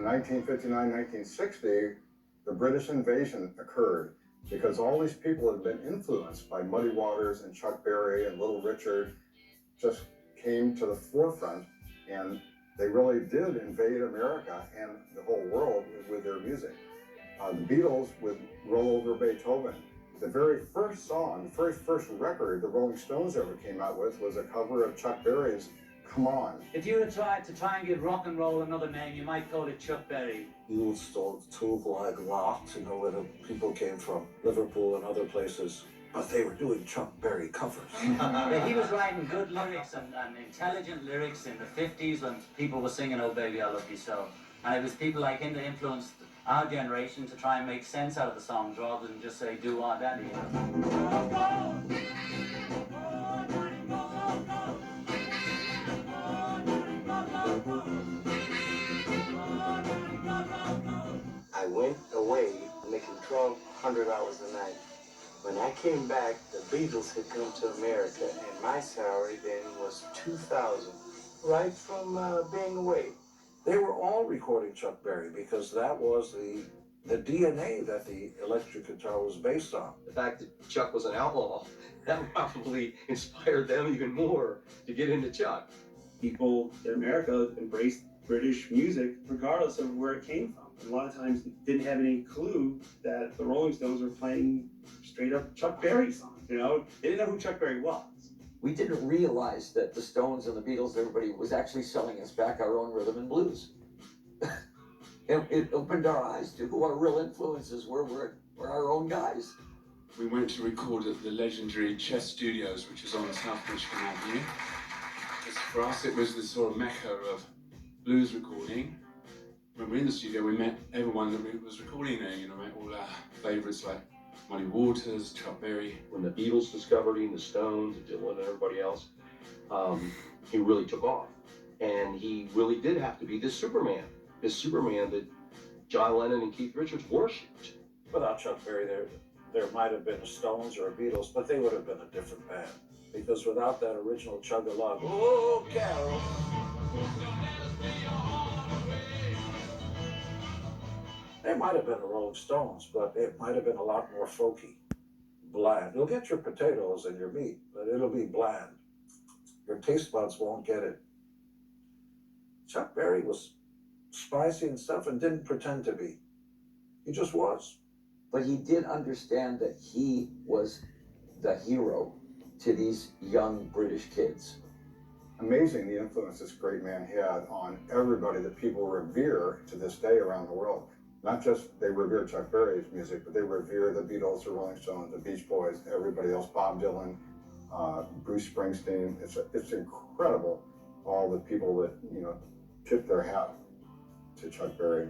1959, 1960, the British invasion occurred because all these people had been influenced by Muddy Waters and Chuck Berry and Little Richard, just came to the forefront, and they really did invade America and the whole world with their music. The Beatles with Roll Over Beethoven. The very first song, the very first record the Rolling Stones ever came out with was a cover of Chuck Berry's Come On. If you were to try and give rock and roll another name, you might call it Chuck Berry. Used to like rock, where the people came from, Liverpool and other places. But they were doing Chuck Berry covers. Yeah, he was writing good lyrics and intelligent lyrics in the 50s when people were singing Oh Baby I Love You So. And it was people like him that influenced our generation to try and make sense out of the songs rather than just say do our daddy. I went away making 1,200 hours a night. When I came back, the Beatles had come to America, and my salary then was $2,000, right from being away. They were all recording Chuck Berry because that was the DNA that the electric guitar was based on. The fact that Chuck was an outlaw, that probably inspired them even more to get into Chuck. People in America embraced British music regardless of where it came from. And a lot of times didn't have any clue that the Rolling Stones were playing straight up Chuck Berry songs, They didn't know who Chuck Berry was. We didn't realize that the Stones and the Beatles, everybody was actually selling us back our own rhythm and blues. It opened our eyes to who our real influences were. We're our own guys. We went to record at the legendary Chess Studios, which is on South Michigan Avenue. For us, it was the sort of mecca of blues recording. When we were in the studio, we met everyone that was recording there, met all our favourites like Muddy Waters, Chuck Berry. When the Beatles discovered him, the Stones, Dylan, and everybody else, he really took off. And he really did have to be this Superman that John Lennon and Keith Richards worshipped. Without Chuck Berry, there might have been a Stones or a Beatles, but they would have been a different band. Because without that original chug-a-lug, oh, Carol, they might have been the Rolling Stones, but it might have been a lot more folky, bland. You'll get your potatoes and your meat, but it'll be bland. Your taste buds won't get it. Chuck Berry was spicy and stuff and didn't pretend to be. He just was. But he did understand that he was the hero to these young British kids. Amazing the influence this great man had on everybody that people revere to this day around the world. Not just they revere Chuck Berry's music, but they revere the Beatles, the Rolling Stones, the Beach Boys, everybody else, Bob Dylan, Bruce Springsteen. It's incredible, all the people that, tip their hat to Chuck Berry.